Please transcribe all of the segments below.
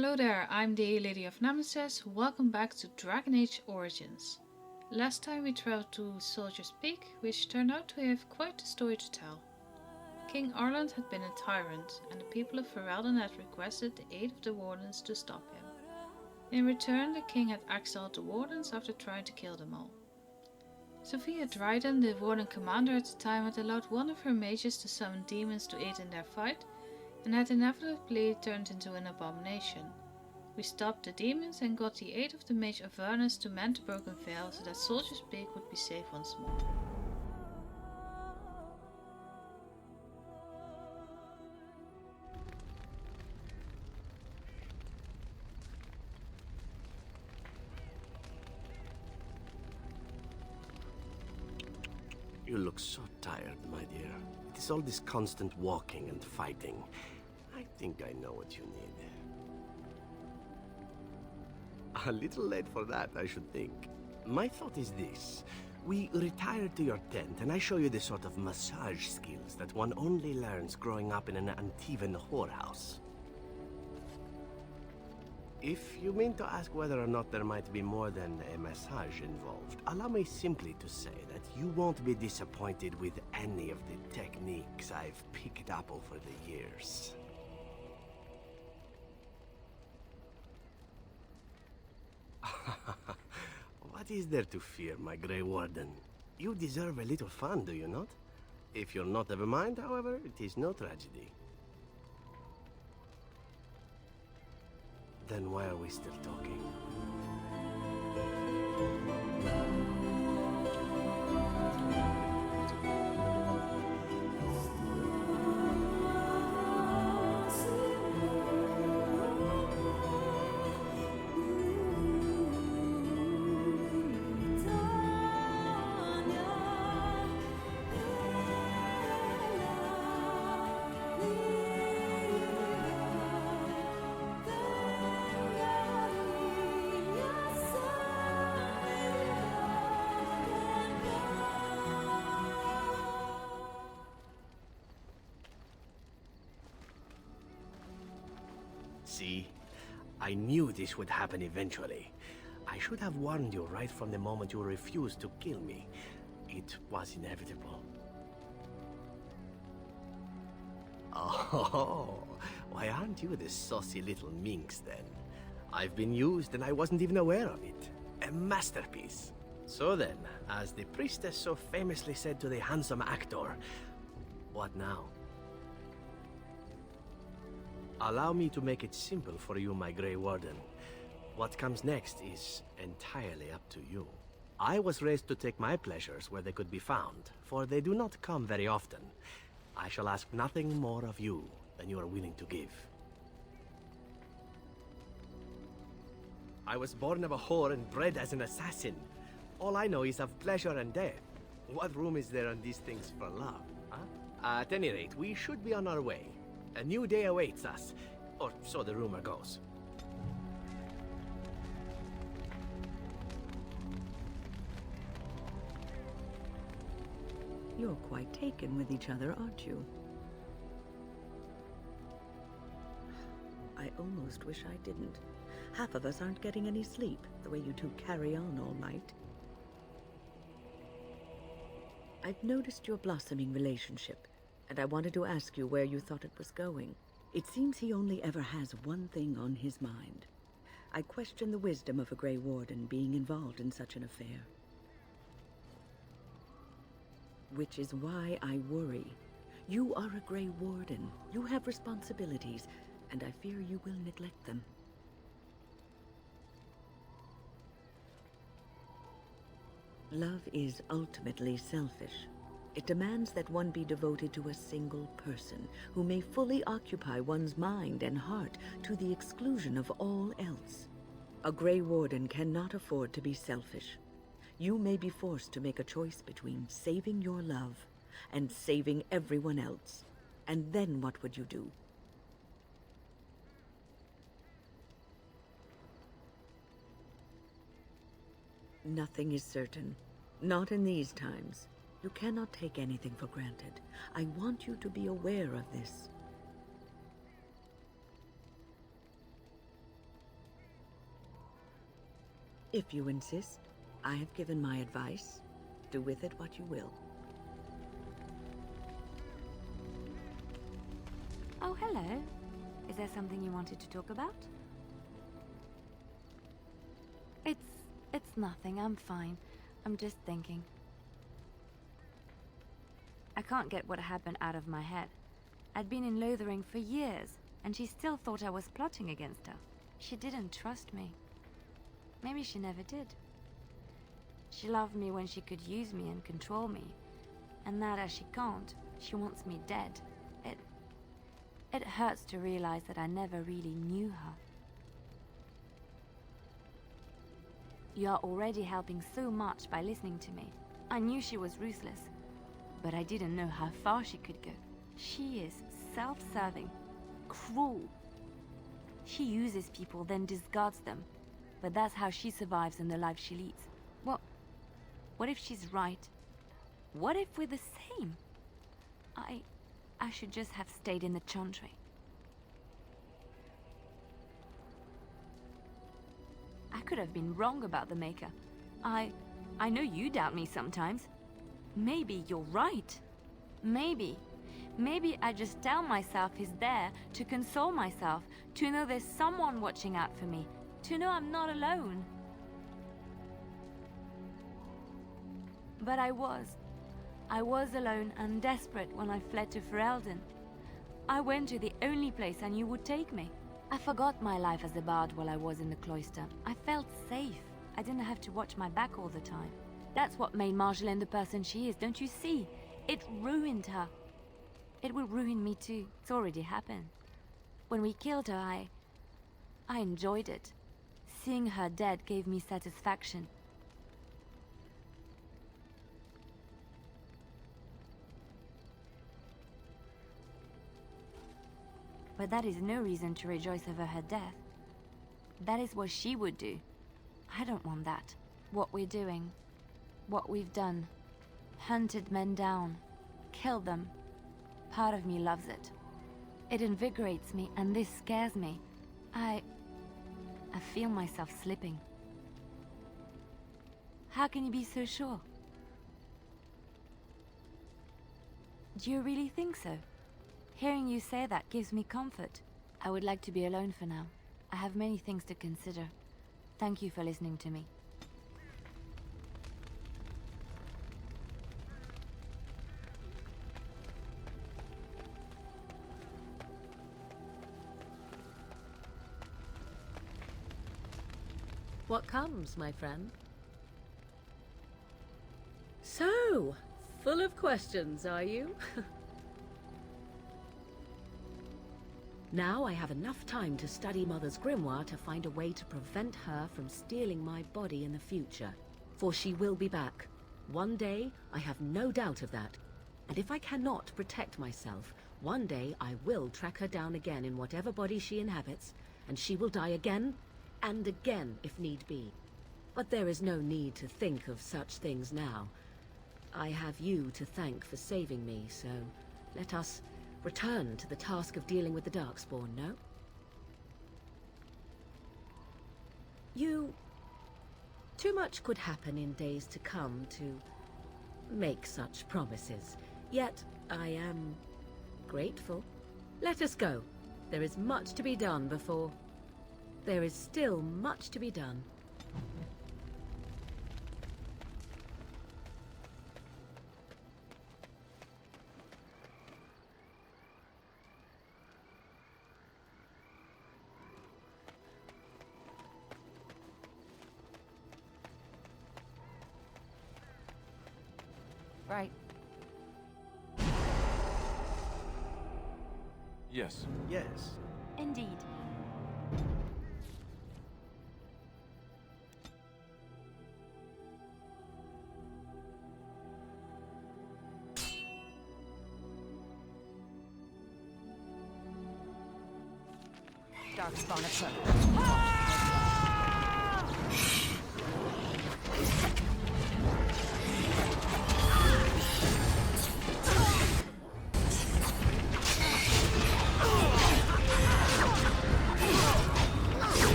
Hello there, I'm the LadyofNemesis. Welcome back to Dragon Age Origins. Last time we traveled to Soldier's Peak, which turned out to have quite a story to tell. King Arland had been a tyrant, and the people of Ferelden had requested the aid of the Wardens to stop him. In return, the king had exiled the Wardens after trying to kill them all. Sophia Dryden, the Warden commander at the time, had allowed one of her mages to summon demons to aid in their fight, and had inevitably turned into an abomination. We stopped the demons and got the aid of the mage Avernus to mend the broken veil so that Soldier's Peak would be safe once more. You look so tired, my dear. It is all this constant walking and fighting. I think I know what you need. A little late for that, I should think. My thought is this. We retire to your tent and I show you the sort of massage skills that one only learns growing up in an Antivan whorehouse. If you mean to ask whether or not there might be more than a massage involved, allow me simply to say that you won't be disappointed with any of the techniques I've picked up over the years. What is there to fear, my Grey Warden? You deserve a little fun, do you not? If you're not of a mind, however, it is no tragedy. Then why are we still talking? See? I knew this would happen eventually. I should have warned you right from the moment you refused to kill me. It was inevitable. Oh, why aren't you the saucy little minx then? I've been used and I wasn't even aware of it. A masterpiece. So then, as the priestess so famously said to the handsome actor, what now? Allow me to make it simple for you, my Grey Warden. What comes next is entirely up to you. I was raised to take my pleasures where they could be found, for they do not come very often. I shall ask nothing more of you than you are willing to give. I was born of a whore and bred as an assassin. All I know is of pleasure and death. What room is there on these things for love, huh? At any rate, we should be on our way. A new day awaits us, or so the rumor goes. You're quite taken with each other, aren't you? I almost wish I didn't. Half of us aren't getting any sleep, the way you two carry on all night. I've noticed your blossoming relationship, and I wanted to ask you where you thought it was going. It seems he only ever has one thing on his mind. I question the wisdom of a Grey Warden being involved in such an affair. Which is why I worry. You are a Grey Warden. You have responsibilities, and I fear you will neglect them. Love is ultimately selfish. It demands that one be devoted to a single person who may fully occupy one's mind and heart to the exclusion of all else. A Grey Warden cannot afford to be selfish. You may be forced to make a choice between saving your love and saving everyone else. And then what would you do? Nothing is certain. Not in these times. You cannot take anything for granted. I want you to be aware of this. If you insist, I have given my advice. Do with it what you will. Oh, hello. Is there something you wanted to talk about? It's nothing. I'm fine. I'm just thinking. I can't get what happened out of my head. I'd been in Lothering for years, and she still thought I was plotting against her. She didn't trust me. Maybe she never did. She loved me when she could use me and control me. And now that she can't, she wants me dead. It hurts to realize that I never really knew her. You are already helping so much by listening to me. I knew she was ruthless, but I didn't know how far she could go. She is self-serving, cruel. She uses people, then discards them. But that's how she survives in the life she leads. What if she's right? What if we're the same? I should just have stayed in the Chantry. I could have been wrong about the Maker. I know you doubt me sometimes. Maybe you're right. Maybe I just tell myself he's there to console myself, to know there's someone watching out for me, to know I'm not alone. But I was alone and desperate when I fled to Ferelden. I went to the only place I knew would take me. I forgot my life as a bard while I was in the cloister. I felt safe. I didn't have to watch my back all the time. That's what made Marjolaine the person she is, don't you see? It ruined her. It will ruin me too. It's already happened. When we killed her, I enjoyed it. Seeing her dead gave me satisfaction. But that is no reason to rejoice over her death. That is what she would do. I don't want that. What we're doing, what we've done, hunted men down, killed them. Part of me loves it. It invigorates me, and this scares me. I feel myself slipping. How can you be so sure? Do you really think so? Hearing you say that gives me comfort. I would like to be alone for now. I have many things to consider. Thank you for listening to me. What comes, my friend? So, full of questions, are you? Now I have enough time to study Mother's grimoire to find a way to prevent her from stealing my body in the future. For she will be back. One day, I have no doubt of that. And if I cannot protect myself, one day I will track her down again in whatever body she inhabits, and she will die again and again if need be. But there is no need to think of such things now. I have you to thank for saving me, so let us return to the task of dealing with the Darkspawn, no? Too much could happen in days to come to make such promises. Yet, I am grateful. Let us go. There is much to be done before... There is still much to be done. Right. Yes. Yes. Indeed. Darkspawn approach.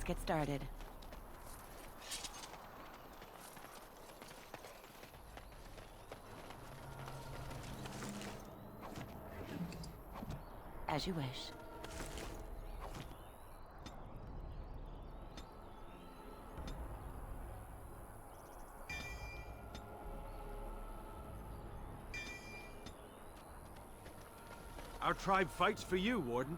get started. As you wish. Our tribe fights for you, Warden.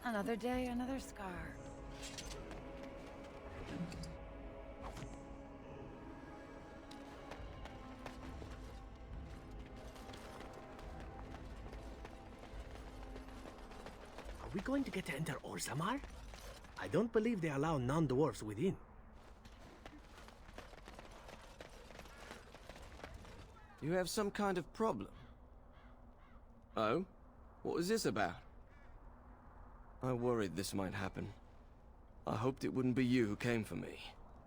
Another day, another scar. Are we going to get to enter Orzammar? I don't believe they allow non-dwarves within. You have some kind of problem? Oh? What was this about? I worried this might happen. I hoped it wouldn't be you who came for me.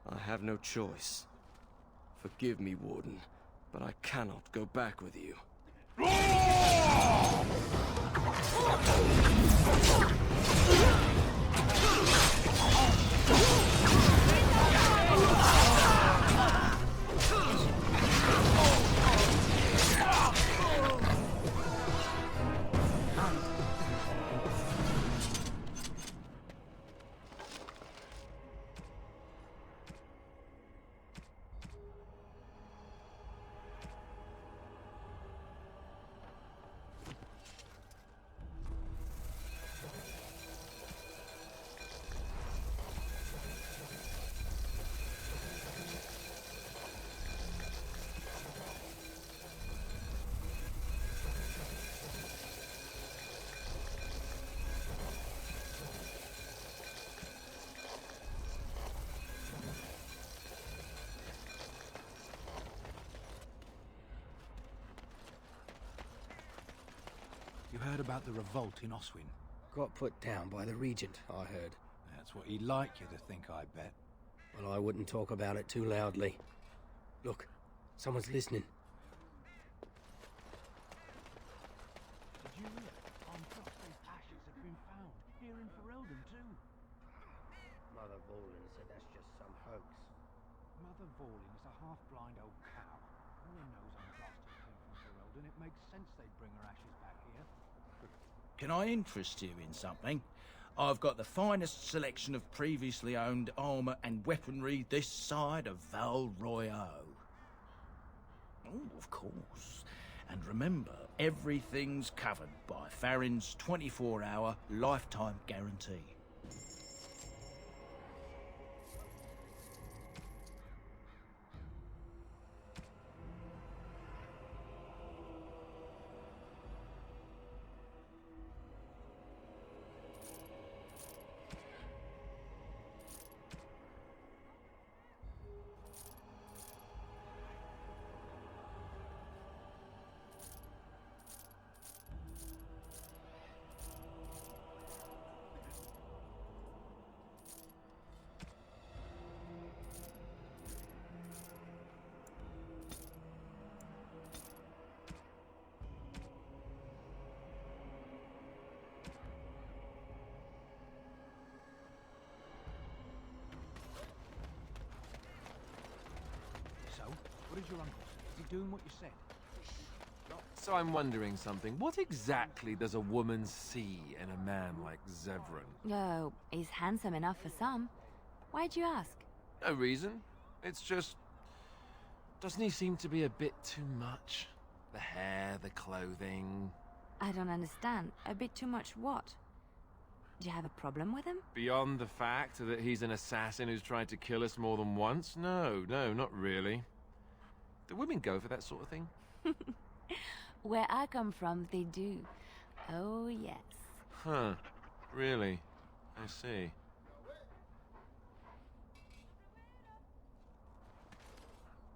I have no choice. Forgive me, Warden, but I cannot go back with you. You heard about the revolt in Oswin? Got put down by the Regent, I heard. That's what he'd like you to think, I bet. Well, I wouldn't talk about it too loudly. Look, someone's listening. Did you hear? Unprocessed ashes have been found. Here in Ferelden, too. Mother Vorlin said that's just some hoax. Mother Vorlin is a half-blind old cow. No one knows unblasted came from Ferelden. It makes sense they'd bring her ashes back here. Can I interest you in something? I've got the finest selection of previously owned armour and weaponry this side of Val Royale. Oh, of course. And remember, everything's covered by Farron's 24-hour lifetime guarantee. your uncle? Is he doing what you said? So I'm wondering something. What exactly does a woman see in a man like Zevran? Oh, he's handsome enough for some. Why'd you ask? No reason. It's just... Doesn't he seem to be a bit too much? The hair, the clothing... I don't understand. A bit too much what? Do you have a problem with him? Beyond the fact that he's an assassin who's tried to kill us more than once? No, not really. Do women go for that sort of thing? Where I come from, they do. Oh, yes. Huh. Really? I see.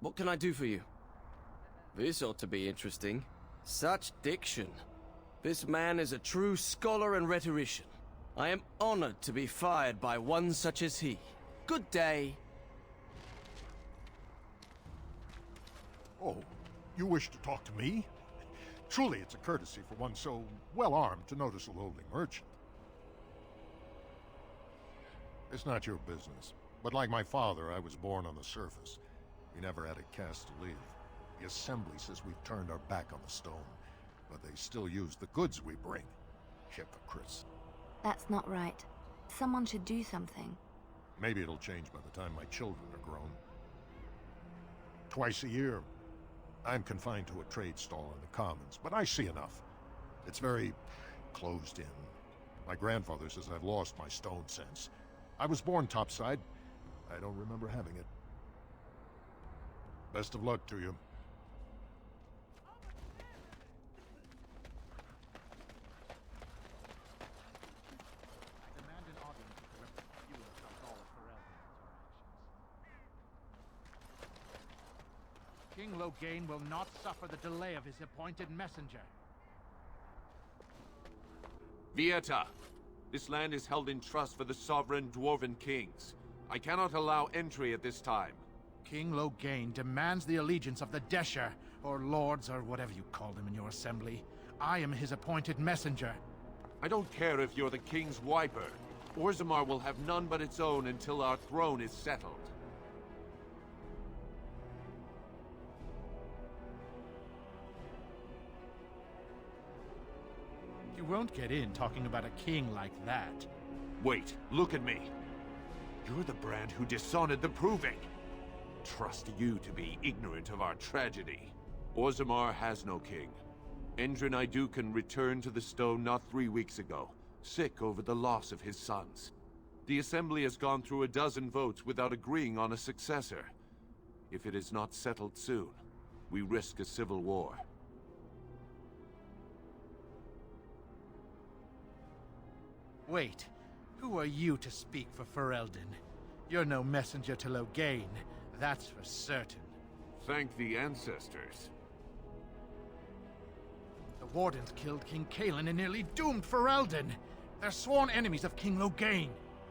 What can I do for you? This ought to be interesting. Such diction. This man is a true scholar and rhetorician. I am honored to be fired by one such as he. Good day. Oh, you wish to talk to me? Truly, it's a courtesy for one so well-armed to notice a lowly merchant. It's not your business, but like my father, I was born on the surface. We never had a caste to leave. The Assembly says we've turned our back on the stone, but they still use the goods we bring. Hypocrites. That's not right. Someone should do something. Maybe it'll change by the time my children are grown. Twice a year, I'm confined to a trade stall in the Commons, but I see enough. It's very closed in. My grandfather says I've lost my stone sense. I was born topside. I don't remember having it. Best of luck to you. I demand an audience with the representatives of all of Ferelden. King Loghain will not suffer the delay of his appointed messenger. Vieta, this land is held in trust for the sovereign dwarven kings. I cannot allow entry at this time. King Loghain demands the allegiance of the Desher, or lords, or whatever you call them in your assembly. I am his appointed messenger. I don't care if you're the king's wiper. Orzammar will have none but its own until our throne is settled. You won't get in talking about a king like that. Wait, look at me. You're the brand who dishonored the Proving. Trust you to be ignorant of our tragedy. Orzammar has no king. Endrin Idukan returned to the stone not 3 weeks ago, sick over the loss of his sons. The Assembly has gone through a dozen votes without agreeing on a successor. If it is not settled soon, we risk a civil war. Wait, who are you to speak for Ferelden? You're no messenger to Loghain, that's for certain. Thank the ancestors. The Wardens killed King Cailan and nearly doomed Ferelden. They're sworn enemies of King Loghain.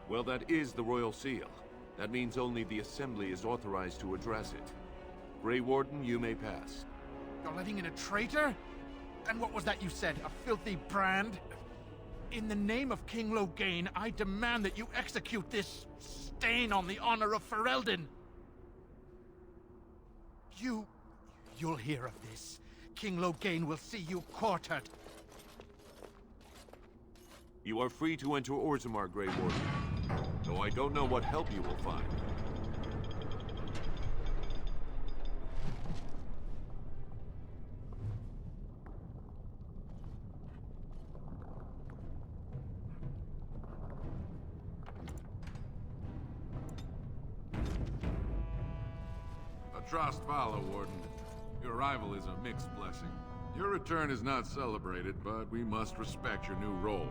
Well, that is the Royal Seal. That means only the Assembly is authorized to address it. Grey Warden, you may pass. You're letting in a traitor? And what was that you said, a filthy brand? In the name of King Loghain, I demand that you execute this stain on the honor of Ferelden. You'll hear of this. King Loghain will see you quartered. You are free to enter Orzammar, Grey Warden. Though I don't know what help you will find. Trost follow, Warden. Your arrival is a mixed blessing. Your return is not celebrated, but we must respect your new role.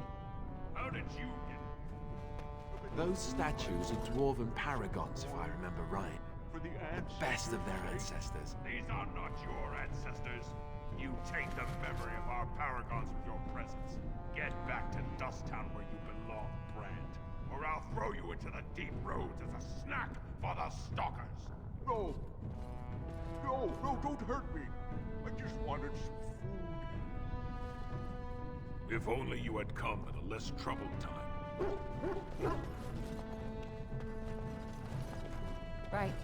How did you get... Those statues are dwarven paragons, if I remember right. For the best of their ancestors. These are not your ancestors. You taint the memory of our paragons with your presence. Get back to Dusttown where you belong, Brand. Or I'll throw you into the deep roads as a snack for the stalkers. No! No, don't hurt me. I just wanted some food. If only you had come at a less troubled time. Right.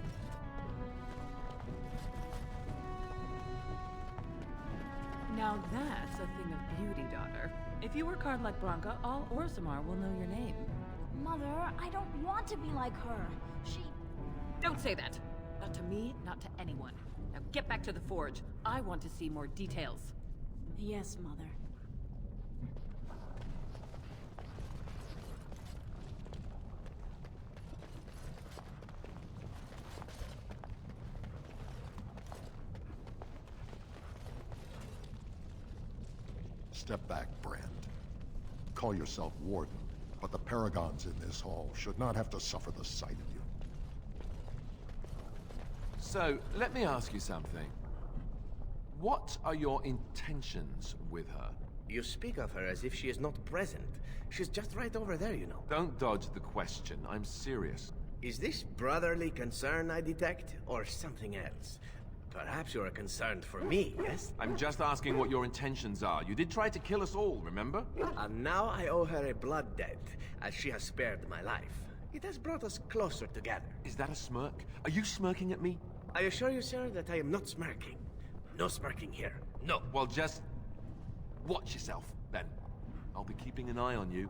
Now that's a thing of beauty, daughter. If you work hard like Branka, all Orzammar will know your name. Mother, I don't want to be like her. She... Don't say that! Not to me, not to anyone. Now get back to the forge. I want to see more details. Yes, Mother. Step back, Brand. Call yourself Warden, but the Paragons in this hall should not have to suffer the sight of you. So, let me ask you something. What are your intentions with her? You speak of her as if she is not present. She's just right over there, you know. Don't dodge the question. I'm serious. Is this brotherly concern I detect, or something else? Perhaps you're concerned for me, yes? I'm just asking what your intentions are. You did try to kill us all, remember? And now I owe her a blood debt, as she has spared my life. It has brought us closer together. Is that a smirk? Are you smirking at me? I assure you, sir, that I am not smirking. No smirking here. No. Well, just watch yourself, then. I'll be keeping an eye on you.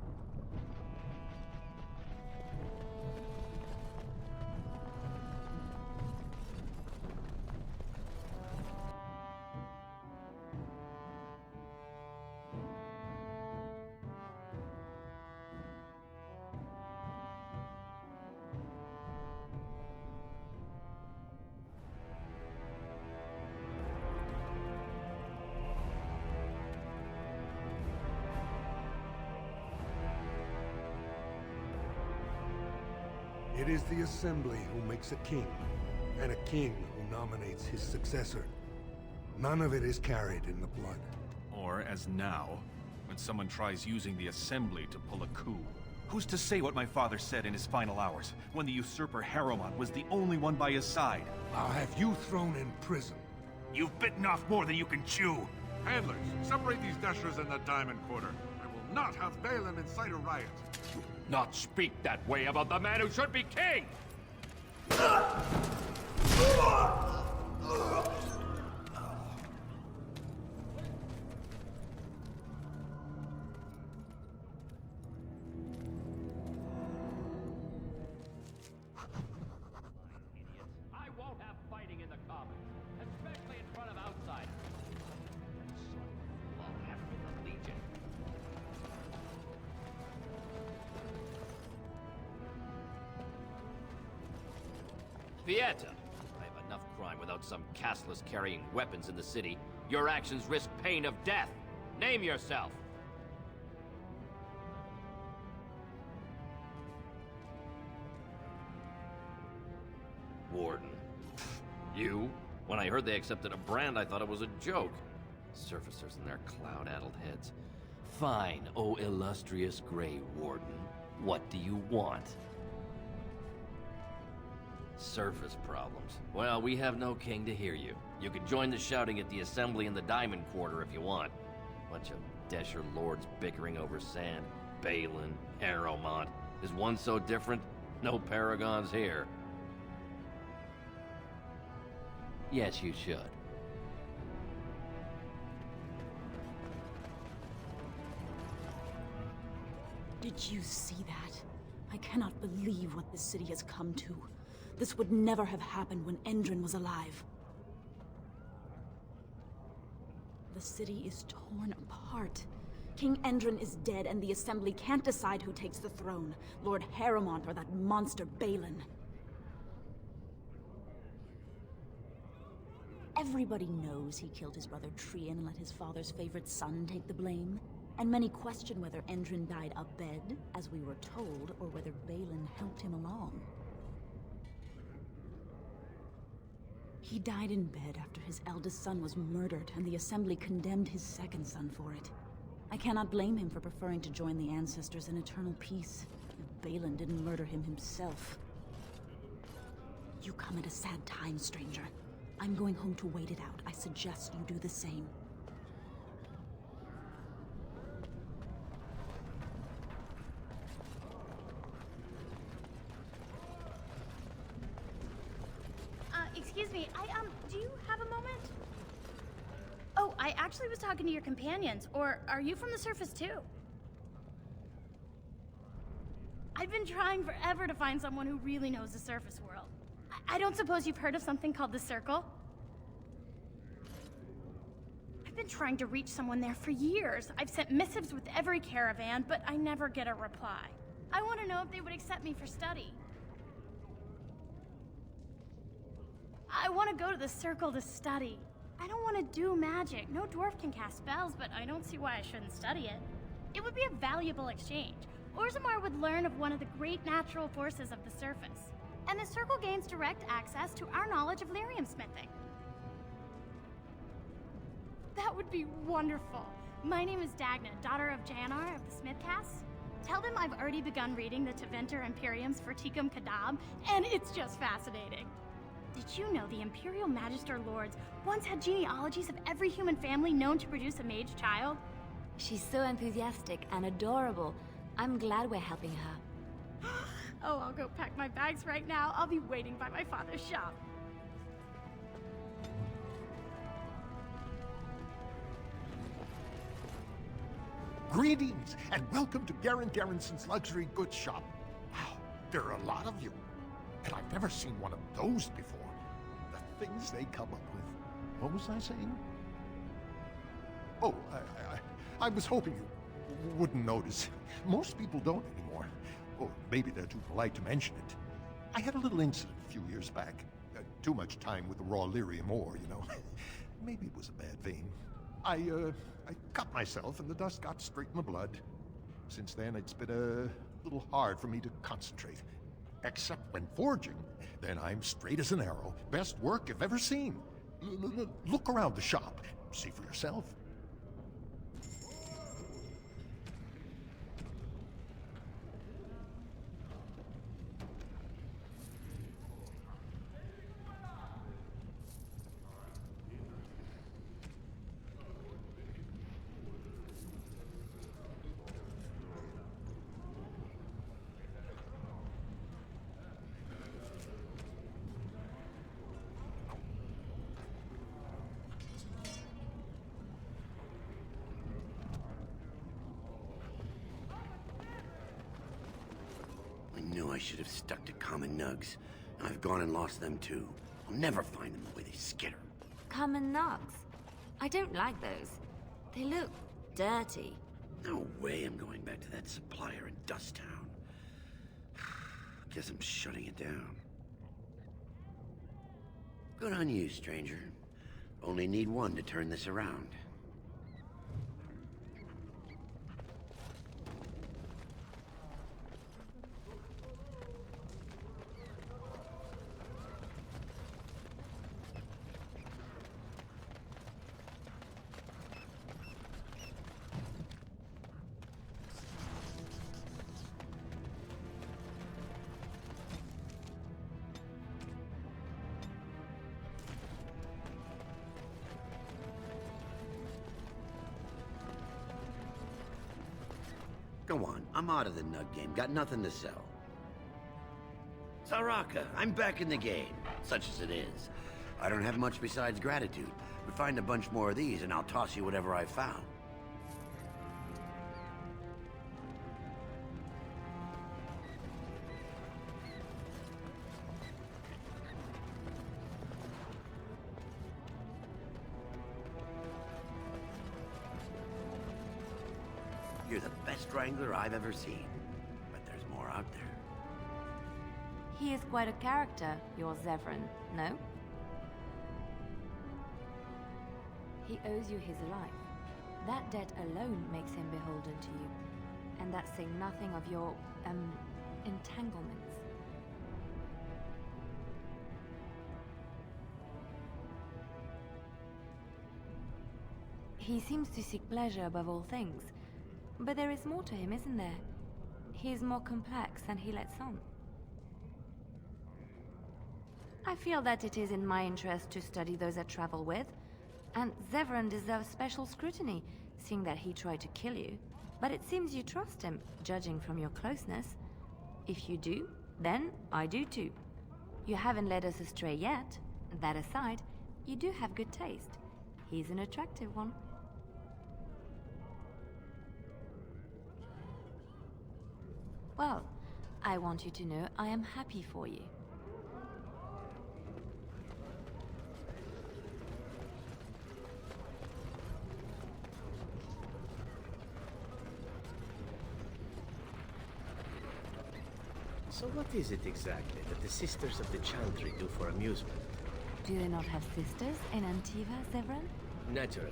It is the Assembly who makes a king, and a king who nominates his successor. None of it is carried in the blood. Or, as now, when someone tries using the Assembly to pull a coup. Who's to say what my father said in his final hours, when the usurper Harrowmont was the only one by his side? I'll have you thrown in prison. You've bitten off more than you can chew! Handlers, separate these dashers in the Diamond Quarter. I will not have Balin incite a riot. Not speak that way about the man who should be king! I won't have fighting in the Commons, especially in front of outsiders. I'll have with the Legion. Vieta, I have enough crime without some castless carrying weapons in the city. Your actions risk pain of death. Name yourself. Warden. You? When I heard they accepted a brand, I thought it was a joke. Surfacers and their cloud-addled heads. Fine, oh illustrious Grey Warden. What do you want? Surface problems. Well, we have no king to hear you. You can join the shouting at the Assembly in the Diamond Quarter if you want. Bunch of Desher lords bickering over sand. Balin, Harrowmont. Is one so different? No paragons here. Yes, you should. Did you see that? I cannot believe what this city has come to. This would never have happened when Endrin was alive. The city is torn apart. King Endrin is dead, and the Assembly can't decide who takes the throne. Lord Harrowmont or that monster Balin. Everybody knows he killed his brother Trian and let his father's favorite son take the blame. And many question whether Endrin died abed, as we were told, or whether Balin helped him along. He died in bed after his eldest son was murdered, and the Assembly condemned his second son for it. I cannot blame him for preferring to join the ancestors in eternal peace, if Balin didn't murder him himself. You come at a sad time, stranger. I'm going home to wait it out. I suggest you do the same. Excuse me, do you have a moment? Oh, I actually was talking to your companions, or are you from the surface too? I've been trying forever to find someone who really knows the surface world. I don't suppose you've heard of something called the Circle? I've been trying to reach someone there for years. I've sent missives with every caravan, but I never get a reply. I want to know if they would accept me for study. I want to go to the Circle to study. I don't want to do magic. No dwarf can cast spells, but I don't see why I shouldn't study it. It would be a valuable exchange. Orzammar would learn of one of the great natural forces of the surface. And the Circle gains direct access to our knowledge of lyrium smithing. That would be wonderful. My name is Dagna, daughter of Janar of the Smithcast. Tell them I've already begun reading the Teventer Imperium's Ferticum Kadab, and it's just fascinating. Did you know the Imperial Magister Lords once had genealogies of every human family known to produce a mage child? She's so enthusiastic and adorable. I'm glad we're helping her. Oh, I'll go pack my bags right now. I'll be waiting by my father's shop. Greetings, and welcome to Garen Garrison's luxury goods shop. Wow, there are a lot of you. And I've never seen one of those before. The things they come up with. What was I saying? Oh, I was hoping you wouldn't notice. Most people don't anymore. Or maybe they're too polite to mention it. I had a little incident a few years back. Too much time with the raw lyrium ore, you know. Maybe it was a bad vein. I cut myself and the dust got straight in the blood. Since then, it's been a little hard for me to concentrate. Except when forging, then I'm straight as an arrow. Best work you've ever seen. Look around the shop. See for yourself. I should have stuck to common nugs. I've gone and lost them too. I'll never find them the way they skitter. Common nugs? I don't like those. They look dirty. No way I'm going back to that supplier in Dust Town. Guess I'm shutting it down. Good on you, stranger. Only need one to turn this around. Go on, I'm out of the nug game. Got nothing to sell. Saraka, I'm back in the game, such as it is. I don't have much besides gratitude, but find a bunch more of these and I'll toss you whatever I found. You're the best wrangler I've ever seen, but there's more out there. He is quite a character, your Zevran, no? He owes you his life. That debt alone makes him beholden to you. And that's saying nothing of your, entanglements. He seems to seek pleasure above all things. But there is more to him, isn't there? He is more complex than he lets on. I feel that it is in my interest to study those I travel with, and Zevran deserves special scrutiny, seeing that he tried to kill you. But it seems you trust him, judging from your closeness. If you do, then I do too. You haven't led us astray yet. That aside, you do have good taste. He's an attractive one. Well, I want you to know I am happy for you. So what is it exactly that the Sisters of the Chantry do for amusement? Do they not have sisters in Antiva, Severin? Naturally.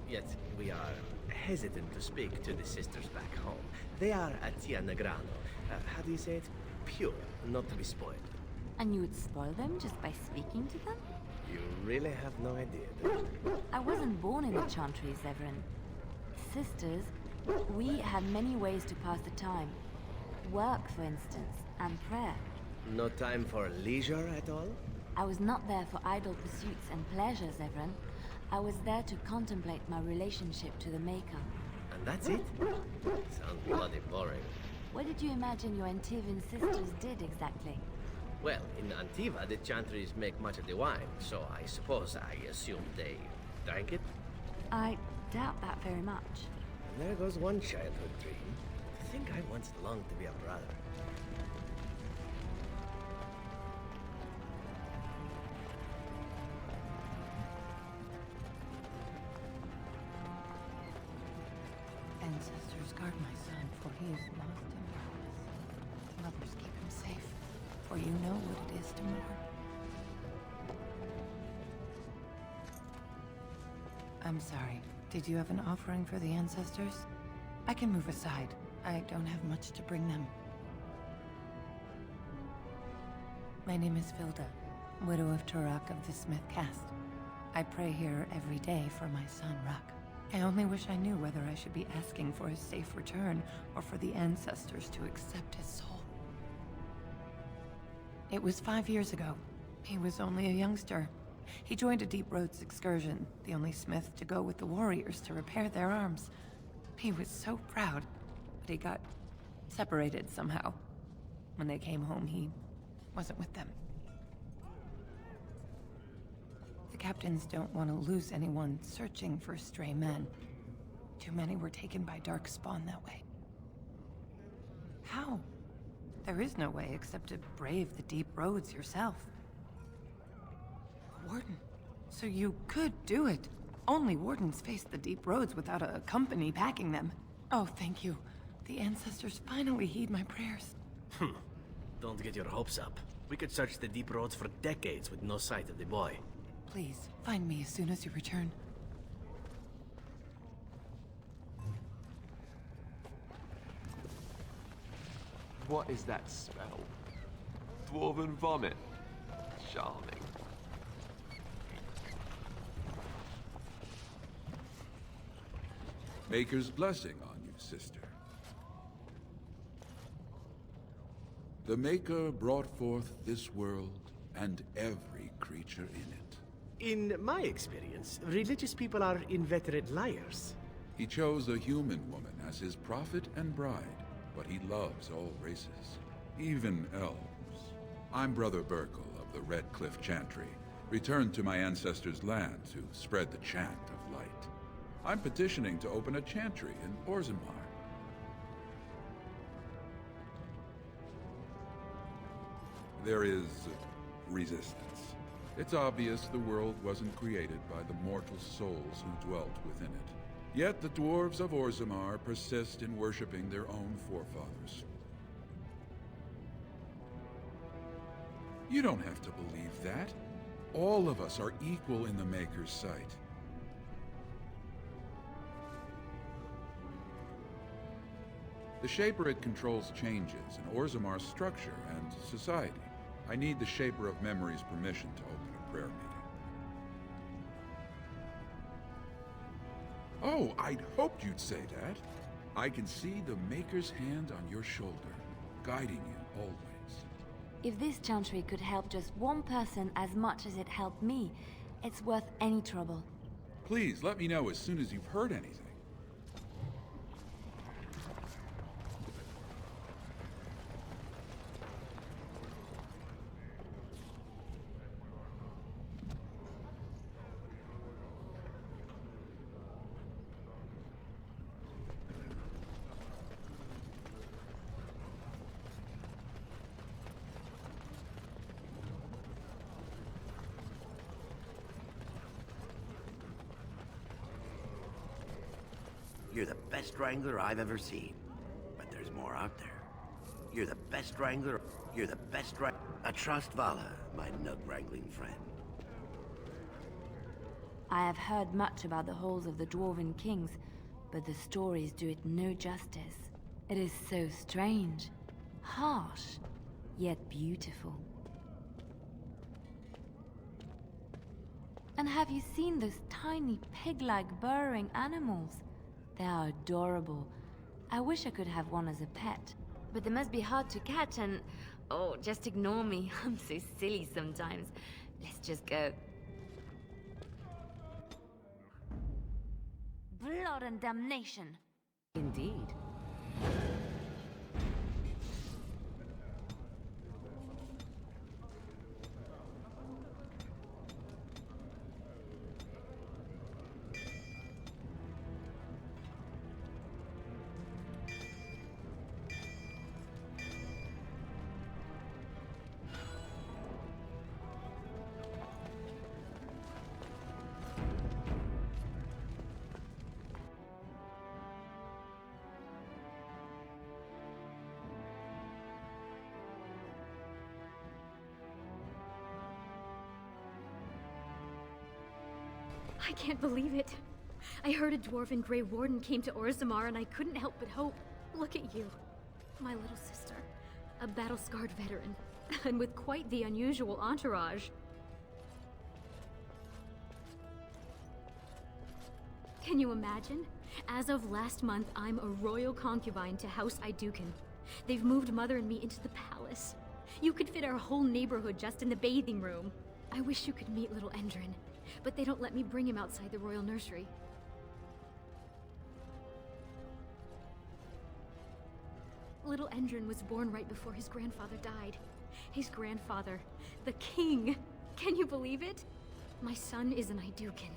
Yet we are hesitant to speak to the sisters back home. They are Atia Negrano. How do you say it? Pure, not to be spoiled. And you would spoil them just by speaking to them? You really have no idea, do you? I wasn't born in the Chantry, Severin. Sisters, we have many ways to pass the time. Work, for instance, and prayer. No time for leisure at all? I was not there for idle pursuits and pleasures, Severin. I was there to contemplate my relationship to the Maker. And that's it? Sounds bloody boring. What did you imagine your Antivan sisters did exactly? Well, in Antiva, the Chantries make much of the wine, so I suppose I assume they drank it? I doubt that very much. And there goes one childhood dream. To think I once longed to be a brother. Ancestors, guard my son, for he is lost in darkness. Mothers, keep him safe, for you know what it is to mourn. I'm sorry. Did you have an offering for the ancestors? I can move aside. I don't have much to bring them. My name is Vilda, widow of Turak of the Smith caste. I pray here every day for my son, Rak. I only wish I knew whether I should be asking for his safe return or for the ancestors to accept his soul. It was 5 years ago. He was only a youngster. He joined a Deep Roads excursion, the only smith to go with the warriors to repair their arms. He was so proud, but he got separated somehow. When they came home, he wasn't with them. The captains don't want to lose anyone searching for stray men. Too many were taken by Darkspawn that way. How? There is no way except to brave the deep roads yourself. A warden. So you could do it. Only wardens face the deep roads without a company backing them. Oh, thank you. The ancestors finally heed my prayers. Don't get your hopes up. We could search the deep roads for decades with no sight of the boy. Please, find me as soon as you return. What is that smell? Dwarven vomit. Charming. Maker's blessing on you, sister. The Maker brought forth this world and every creature in it. In my experience, religious people are inveterate liars. He chose a human woman as his prophet and bride, but he loves all races, even elves. I'm Brother Burkle of the Red Cliff Chantry, returned to my ancestors' land to spread the chant of light. I'm petitioning to open a chantry in Orzammar. There is resistance. It's obvious the world wasn't created by the mortal souls who dwelt within it. Yet the dwarves of Orzammar persist in worshipping their own forefathers. You don't have to believe that. All of us are equal in the Maker's sight. The Shaperate controls changes in Orzammar's structure and society. I need the Shaper of Memory's permission to open a prayer meeting. Oh, I'd hoped you'd say that. I can see the Maker's hand on your shoulder, guiding you always. If this chantry could help just one person as much as it helped me, it's worth any trouble. Please, let me know as soon as you've heard anything. You're the best wrangler I've ever seen. But there's more out there. You're the best wrangler. You're the best wrangler. I trust Vala, my nug-wrangling friend. I have heard much about the halls of the Dwarven Kings, but the stories do it no justice. It is so strange, harsh, yet beautiful. And have you seen those tiny pig-like burrowing animals? They are adorable. I wish I could have one as a pet. But they must be hard to catch and... Oh, just ignore me. I'm so silly sometimes. Let's just go. Blood and damnation. Indeed. I can't believe it. I heard a dwarven Grey Warden came to Orzammar and I couldn't help but hope. Look at you. My little sister. A battle-scarred veteran. And with quite the unusual entourage. Can you imagine? As of last month, I'm a royal concubine to House Iduken. They've moved Mother and me into the palace. You could fit our whole neighborhood just in the bathing room. I wish you could meet little Endrin, but they don't let me bring him outside the royal nursery. Little Endrin was born right before his grandfather died. His grandfather, the king. Can you believe it? My son is an Iduken.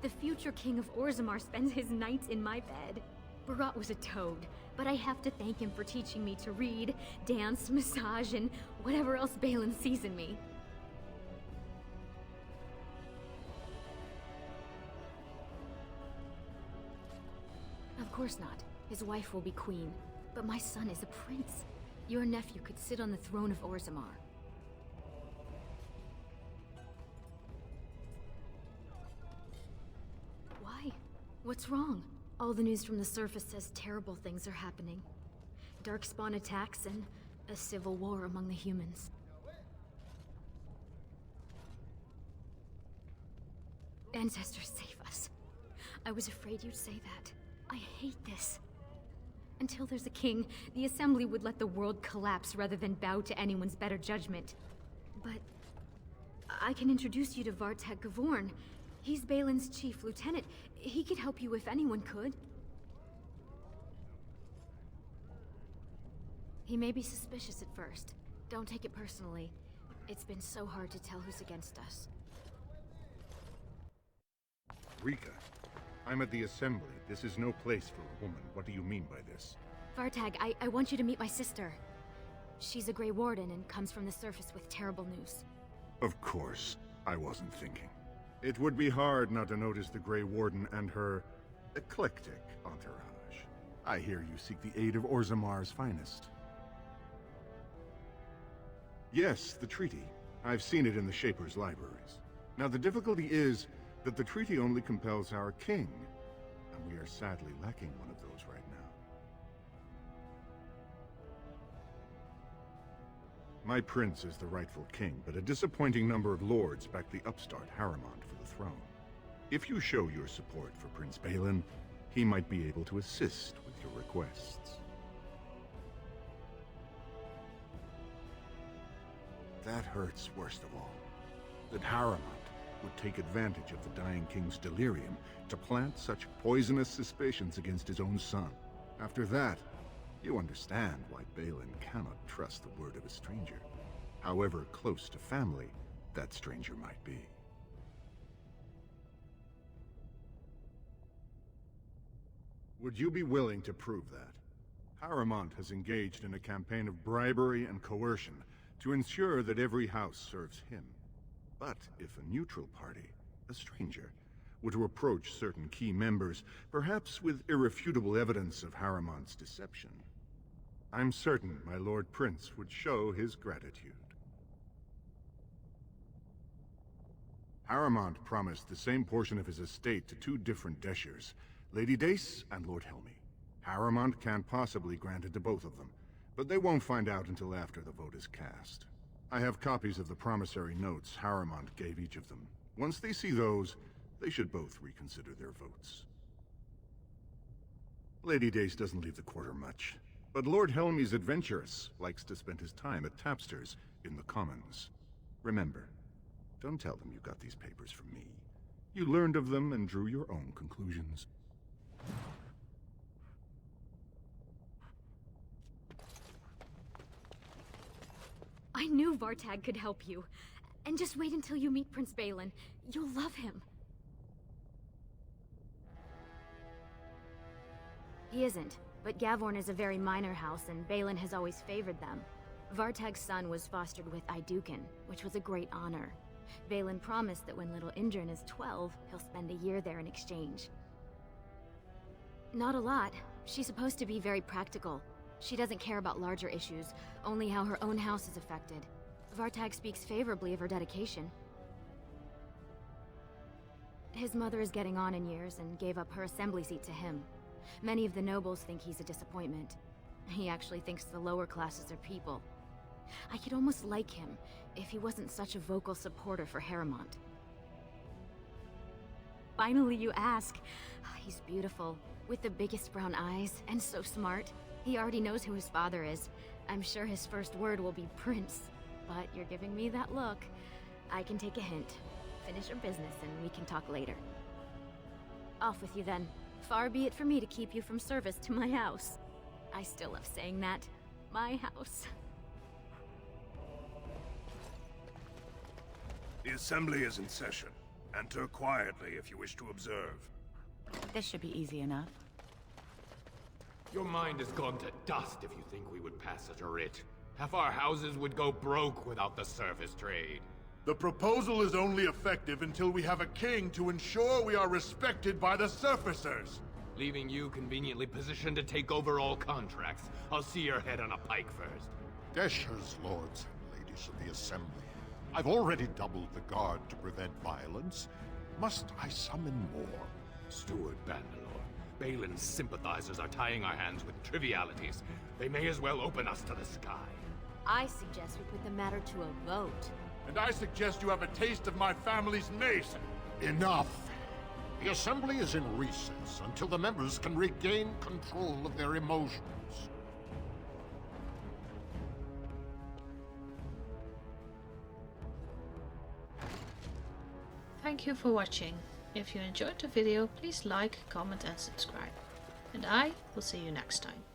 The future king of Orzammar spends his nights in my bed. Barat was a toad, but I have to thank him for teaching me to read, dance, massage, and whatever else Balin sees in me. Of course not. His wife will be queen. But my son is a prince. Your nephew could sit on the throne of Orzammar. Why? What's wrong? All the news from the surface says terrible things are happening. Darkspawn attacks and a civil war among the humans. Ancestors, save us. I was afraid you'd say that. I hate this. Until there's a king, the Assembly would let the world collapse rather than bow to anyone's better judgment. But I can introduce you to Vartag Gavorn. He's Balin's chief lieutenant. He could help you if anyone could. He may be suspicious at first. Don't take it personally. It's been so hard to tell who's against us. Rika, I'm at the Assembly. This is no place for a woman. What do you mean by this? Vartag, I want you to meet my sister. She's a Grey Warden and comes from the surface with terrible news. Of course. I wasn't thinking. It would be hard not to notice the Grey Warden and her eclectic entourage. I hear you seek the aid of Orzammar's finest. Yes, the treaty. I've seen it in the Shaper's libraries. Now the difficulty is that the treaty only compels our king, and we are sadly lacking one of those right now. My prince is the rightful king, but a disappointing number of lords back the upstart Harrimont for the throne. If you show your support for Prince Balin, he might be able to assist with your requests. That hurts worst of all. That Harrimont would take advantage of the dying king's delirium to plant such poisonous suspicions against his own son. After that, you understand why Balin cannot trust the word of a stranger, however close to family that stranger might be. Would you be willing to prove that? Harrimont has engaged in a campaign of bribery and coercion to ensure that every house serves him. But if a neutral party, a stranger, were to approach certain key members, perhaps with irrefutable evidence of Harriman's deception, I'm certain my Lord Prince would show his gratitude. Harriman promised the same portion of his estate to two different Deshers, Lady Dace and Lord Helmy. Harriman can't possibly grant it to both of them, but they won't find out until after the vote is cast. I have copies of the promissory notes Harriman gave each of them. Once they see those, they should both reconsider their votes. Lady Dace doesn't leave the quarter much, but Lord Helmy's adventurous, likes to spend his time at tapsters in the Commons. Remember, don't tell them you got these papers from me. You learned of them and drew your own conclusions. I knew Vartag could help you. And just wait until you meet Prince Balin. You'll love him. He isn't, but Gavorn is a very minor house, and Balin has always favored them. Vartag's son was fostered with Iduken, which was a great honor. Balin promised that when little Indrin is 12, he'll spend a year there in exchange. Not a lot. She's supposed to be very practical. She doesn't care about larger issues, only how her own house is affected. Vartag speaks favorably of her dedication. His mother is getting on in years and gave up her assembly seat to him. Many of the nobles think he's a disappointment. He actually thinks the lower classes are people. I could almost like him if he wasn't such a vocal supporter for Harriman. Finally you ask. He's beautiful, with the biggest brown eyes, and so smart. He already knows who his father is. I'm sure his first word will be Prince. But you're giving me that look. I can take a hint. Finish your business and we can talk later. Off with you then. Far be it for me to keep you from service to my house. I still love saying that. My house. The assembly is in session. Enter quietly if you wish to observe. This should be easy enough. Your mind has gone to dust if you think we would pass such a writ. Half our houses would go broke without the service trade. The proposal is only effective until we have a king to ensure we are respected by the surfacers. Leaving you conveniently positioned to take over all contracts. I'll see your head on a pike first. Deshers, lords and ladies of the assembly. I've already doubled the guard to prevent violence. Must I summon more? Steward Bandalore, Balin's sympathizers are tying our hands with trivialities. They may as well open us to the sky. I suggest we put the matter to a vote. And I suggest you have a taste of my family's mace. Enough! The assembly is in recess until the members can regain control of their emotions. Thank you for watching. If you enjoyed the video, please like, comment and subscribe. And I will see you next time.